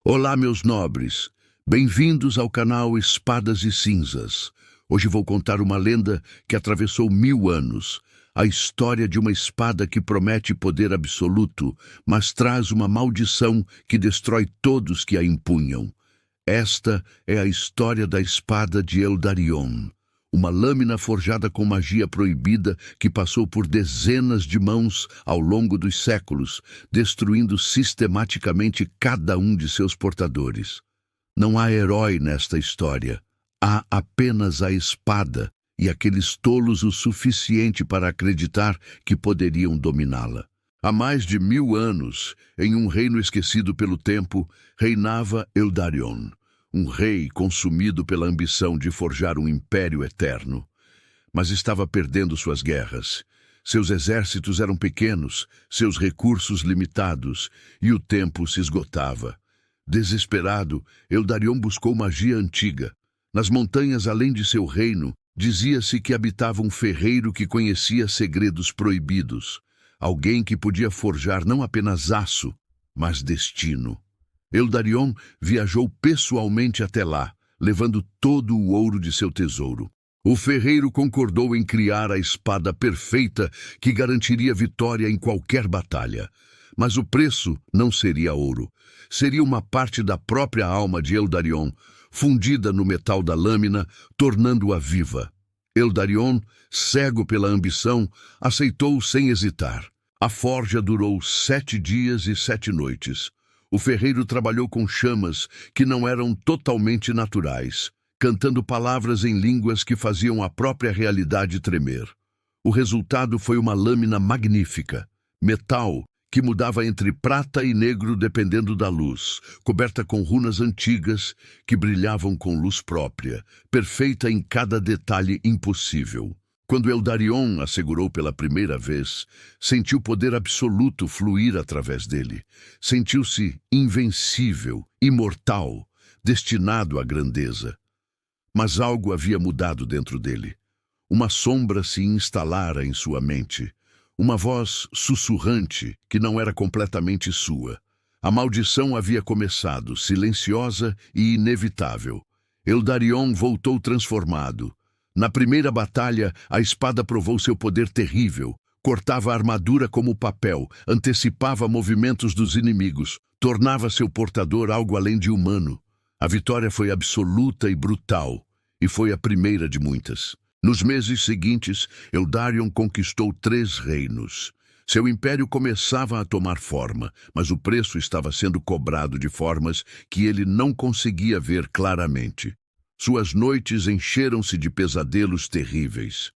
Olá, meus nobres. Bem-vindos ao canal Espadas e Cinzas. Hoje vou contar uma lenda que atravessou 1000 anos. A história de uma espada que promete poder absoluto, mas traz uma maldição que destrói todos que a empunham. Esta é a história da espada de Eldaрион. Uma lâmina forjada com magia proibida que passou por dezenas de mãos ao longo dos séculos, destruindo sistematicamente cada um de seus portadores. Não há herói nesta história. Há apenas a espada e aqueles tolos o suficiente para acreditar que poderiam dominá-la. Há mais de 1000 anos, em um reino esquecido pelo tempo, reinava Eldaрион. Um rei consumido pela ambição de forjar um império eterno. Mas estava perdendo suas guerras. Seus exércitos eram pequenos, seus recursos limitados, e o tempo se esgotava. Desesperado, Eldaрион buscou magia antiga. Nas montanhas além de seu reino, dizia-se que habitava um ferreiro que conhecia segredos proibidos. Alguém que podia forjar não apenas aço, mas destino. Eldaрион viajou pessoalmente até lá, levando todo o ouro de seu tesouro. O ferreiro concordou em criar a espada perfeita que garantiria vitória em qualquer batalha. Mas o preço não seria ouro. Seria uma parte da própria alma de Eldaрион, fundida no metal da lâmina, tornando-a viva. Eldaрион, cego pela ambição, aceitou sem hesitar. A forja durou 7 dias e 7 noites. O ferreiro trabalhou com chamas que não eram totalmente naturais, cantando palavras em línguas que faziam a própria realidade tremer. O resultado foi uma lâmina magnífica, metal que mudava entre prata e negro dependendo da luz, coberta com runas antigas que brilhavam com luz própria, perfeita em cada detalhe impossível. Quando Eldaрион a segurou pela primeira vez, sentiu poder absoluto fluir através dele. Sentiu-se invencível, imortal, destinado à grandeza. Mas algo havia mudado dentro dele. Uma sombra se instalara em sua mente. Uma voz sussurrante que não era completamente sua. A maldição havia começado, silenciosa e inevitável. Eldaрион voltou transformado. Na primeira batalha, a espada provou seu poder terrível. Cortava a armadura como papel, antecipava movimentos dos inimigos, tornava seu portador algo além de humano. A vitória foi absoluta e brutal, e foi a primeira de muitas. Nos meses seguintes, Eldaрион conquistou 3 reinos. Seu império começava a tomar forma, mas o preço estava sendo cobrado de formas que ele não conseguia ver claramente. Suas noites encheram-se de pesadelos terríveis.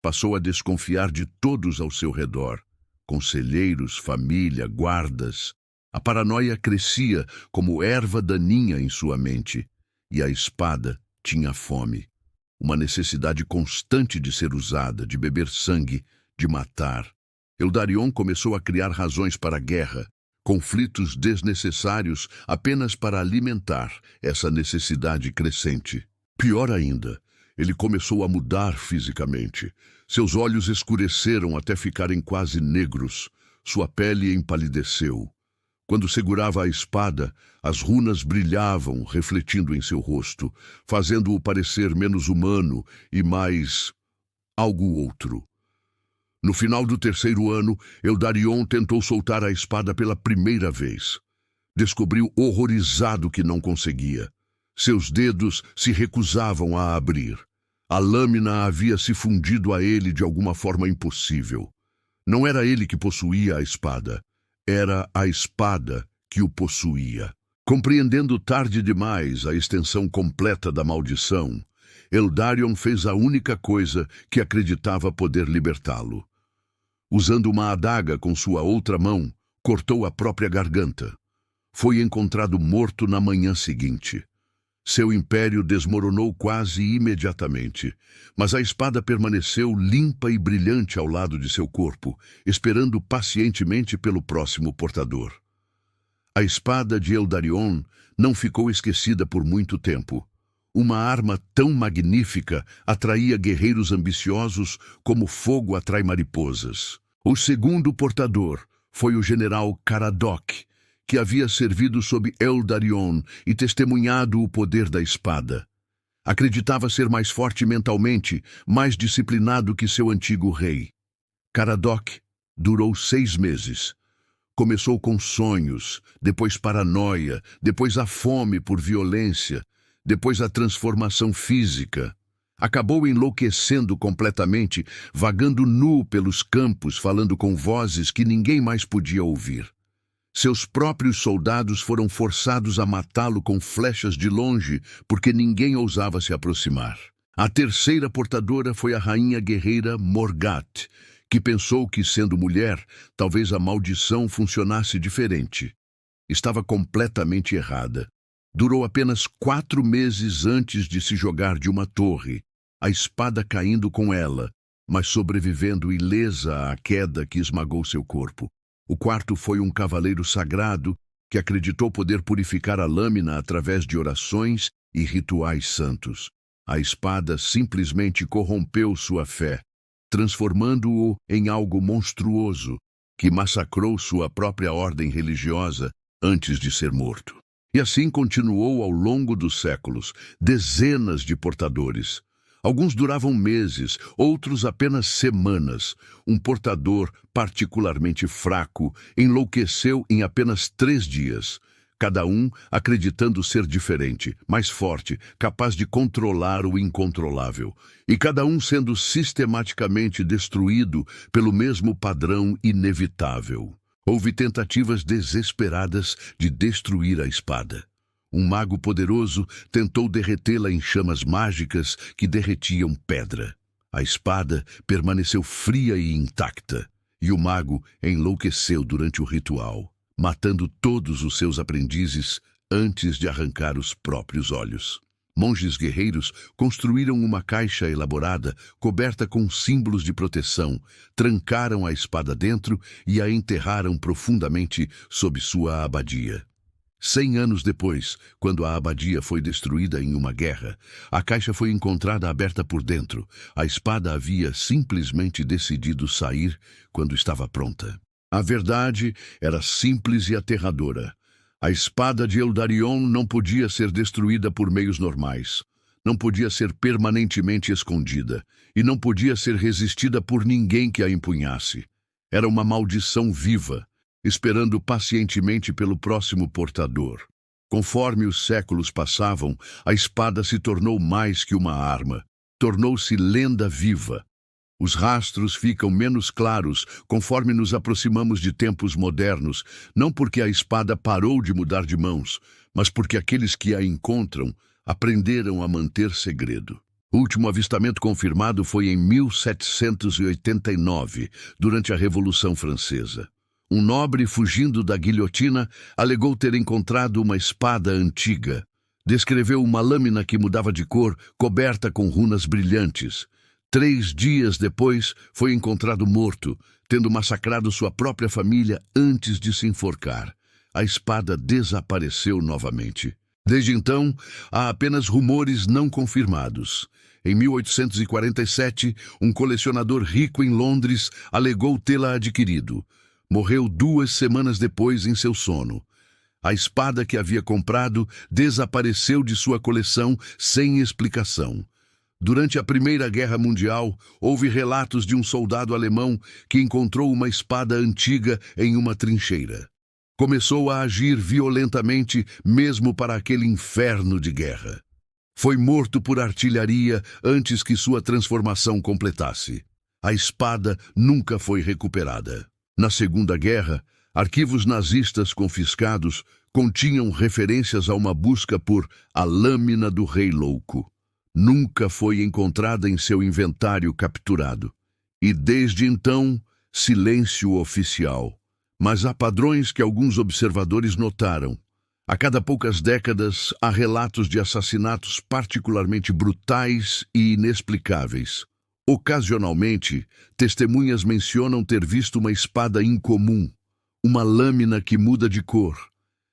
Passou a desconfiar de todos ao seu redor. Conselheiros, família, guardas. A paranoia crescia como erva daninha em sua mente. E a espada tinha fome. Uma necessidade constante de ser usada, de beber sangue, de matar. Eldaрион começou a criar razões para a guerra. Conflitos desnecessários apenas para alimentar essa necessidade crescente. Pior ainda, ele começou a mudar fisicamente. Seus olhos escureceram até ficarem quase negros. Sua pele empalideceu. Quando segurava a espada, as runas brilhavam, refletindo em seu rosto, fazendo-o parecer menos humano e mais algo outro. No final do 3º ano, Eldaрион tentou soltar a espada pela primeira vez. Descobriu horrorizado que não conseguia. Seus dedos se recusavam a abrir. A lâmina havia se fundido a ele de alguma forma impossível. Não era ele que possuía a espada. Era a espada que o possuía. Compreendendo tarde demais a extensão completa da maldição, Eldaрион fez a única coisa que acreditava poder libertá-lo. Usando uma adaga com sua outra mão, cortou a própria garganta. Foi encontrado morto na manhã seguinte. Seu império desmoronou quase imediatamente, mas a espada permaneceu limpa e brilhante ao lado de seu corpo, esperando pacientemente pelo próximo portador. A espada de Eldaрион não ficou esquecida por muito tempo. Uma arma tão magnífica atraía guerreiros ambiciosos como fogo atrai mariposas. O segundo portador foi o general Caradoc, que havia servido sob Eldarion e testemunhado o poder da espada. Acreditava ser mais forte mentalmente, mais disciplinado que seu antigo rei. Caradoc durou 6 meses. Começou com sonhos, depois paranoia, depois a fome por violência, depois a transformação física. Acabou enlouquecendo completamente, vagando nu pelos campos, falando com vozes que ninguém mais podia ouvir. Seus próprios soldados foram forçados a matá-lo com flechas de longe, porque ninguém ousava se aproximar. A terceira portadora foi a rainha guerreira Morgat, que pensou que, sendo mulher, talvez a maldição funcionasse diferente. Estava completamente errada. Durou apenas 4 meses antes de se jogar de uma torre, a espada caindo com ela, mas sobrevivendo ilesa à queda que esmagou seu corpo. O quarto foi um cavaleiro sagrado que acreditou poder purificar a lâmina através de orações e rituais santos. A espada simplesmente corrompeu sua fé, transformando-o em algo monstruoso, que massacrou sua própria ordem religiosa antes de ser morto. E assim continuou ao longo dos séculos, dezenas de portadores. Alguns duravam meses, outros apenas semanas. Um portador particularmente fraco enlouqueceu em apenas 3 dias. Cada um acreditando ser diferente, mais forte, capaz de controlar o incontrolável. E cada um sendo sistematicamente destruído pelo mesmo padrão inevitável. Houve tentativas desesperadas de destruir a espada. Um mago poderoso tentou derretê-la em chamas mágicas que derretiam pedra. A espada permaneceu fria e intacta, e o mago enlouqueceu durante o ritual, matando todos os seus aprendizes antes de arrancar os próprios olhos. Monges guerreiros construíram uma caixa elaborada, coberta com símbolos de proteção, trancaram a espada dentro e a enterraram profundamente sob sua abadia. 100 anos depois, quando a abadia foi destruída em uma guerra, a caixa foi encontrada aberta por dentro. A espada havia simplesmente decidido sair quando estava pronta. A verdade era simples e aterradora. A espada de Eldarion não podia ser destruída por meios normais. Não podia ser permanentemente escondida. E não podia ser resistida por ninguém que a empunhasse. Era uma maldição viva, esperando pacientemente pelo próximo portador. Conforme os séculos passavam, a espada se tornou mais que uma arma. Tornou-se lenda viva. Os rastros ficam menos claros conforme nos aproximamos de tempos modernos, não porque a espada parou de mudar de mãos, mas porque aqueles que a encontram aprenderam a manter segredo. O último avistamento confirmado foi em 1789, durante a Revolução Francesa. Um nobre, fugindo da guilhotina, alegou ter encontrado uma espada antiga. Descreveu uma lâmina que mudava de cor, coberta com runas brilhantes. 3 dias depois, foi encontrado morto, tendo massacrado sua própria família antes de se enforcar. A espada desapareceu novamente. Desde então, há apenas rumores não confirmados. Em 1847, um colecionador rico em Londres alegou tê-la adquirido. Morreu 2 semanas depois em seu sono. A espada que havia comprado desapareceu de sua coleção sem explicação. Durante a Primeira Guerra Mundial, houve relatos de um soldado alemão que encontrou uma espada antiga em uma trincheira. Começou a agir violentamente mesmo para aquele inferno de guerra. Foi morto por artilharia antes que sua transformação completasse. A espada nunca foi recuperada. Na Segunda Guerra, arquivos nazistas confiscados continham referências a uma busca por a lâmina do Rei Louco. Nunca foi encontrada em seu inventário capturado. E desde então, silêncio oficial. Mas há padrões que alguns observadores notaram. A cada poucas décadas, há relatos de assassinatos particularmente brutais e inexplicáveis. Ocasionalmente, testemunhas mencionam ter visto uma espada incomum, uma lâmina que muda de cor,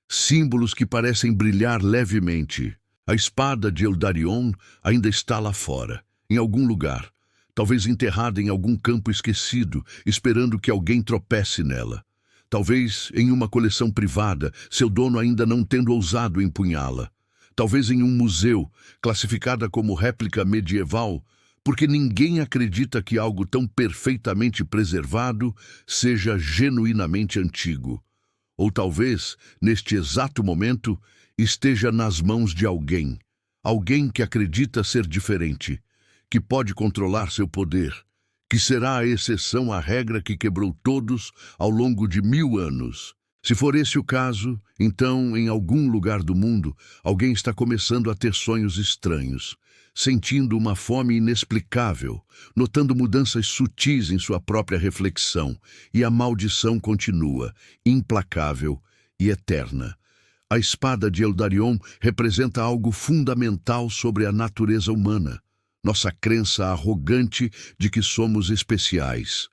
símbolos que parecem brilhar levemente. A espada de Eldarion ainda está lá fora, em algum lugar, talvez enterrada em algum campo esquecido, esperando que alguém tropece nela. Talvez em uma coleção privada, seu dono ainda não tendo ousado empunhá-la. Talvez em um museu, classificada como réplica medieval, porque ninguém acredita que algo tão perfeitamente preservado seja genuinamente antigo. Ou talvez, neste exato momento, esteja nas mãos de alguém. Alguém que acredita ser diferente, que pode controlar seu poder, que será a exceção à regra que quebrou todos ao longo de 1000 anos. Se for esse o caso, então, em algum lugar do mundo, alguém está começando a ter sonhos estranhos, sentindo uma fome inexplicável, notando mudanças sutis em sua própria reflexão, e a maldição continua, implacável e eterna. A espada de Eldarion representa algo fundamental sobre a natureza humana, nossa crença arrogante de que somos especiais,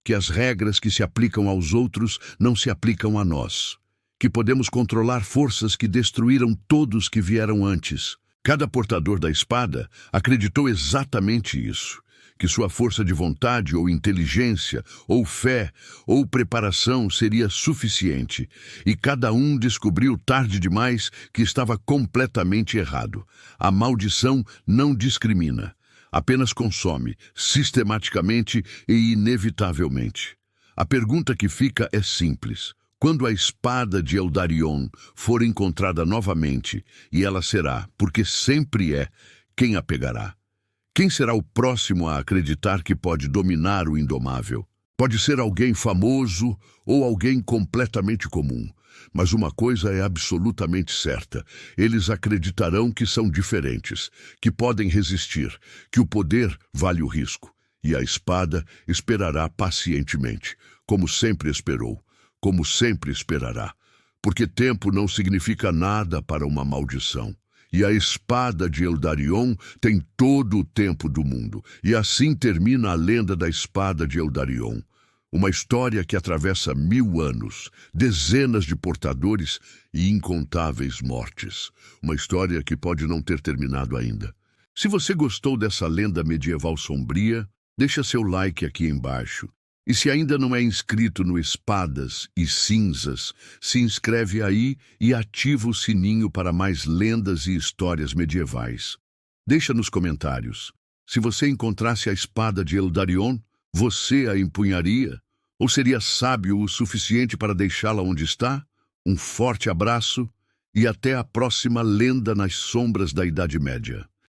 que as regras que se aplicam aos outros não se aplicam a nós, que podemos controlar forças que destruíram todos que vieram antes. Cada portador da espada acreditou exatamente isso, que sua força de vontade ou inteligência, ou fé, ou preparação seria suficiente, e cada um descobriu tarde demais que estava completamente errado. A maldição não discrimina, apenas consome, sistematicamente e inevitavelmente. A pergunta que fica é simples. Quando a espada de Eldarion for encontrada novamente, e ela será, porque sempre é, quem a pegará? Quem será o próximo a acreditar que pode dominar o indomável? Pode ser alguém famoso ou alguém completamente comum. Mas uma coisa é absolutamente certa: eles acreditarão que são diferentes, que podem resistir, que o poder vale o risco. E a espada esperará pacientemente, como sempre esperou, como sempre esperará. Porque tempo não significa nada para uma maldição. E a espada de Eldarion tem todo o tempo do mundo. E assim termina a lenda da espada de Eldarion. Uma história que atravessa 1000 anos, dezenas de portadores e incontáveis mortes. Uma história que pode não ter terminado ainda. Se você gostou dessa lenda medieval sombria, deixa seu like aqui embaixo. E se ainda não é inscrito no Espadas e Cinzas, se inscreve aí e ativa o sininho para mais lendas e histórias medievais. Deixa nos comentários. Se você encontrasse a espada de Eldarion, você a empunharia? Ou seria sábio o suficiente para deixá-la onde está? Um forte abraço e até a próxima lenda nas sombras da Idade Média.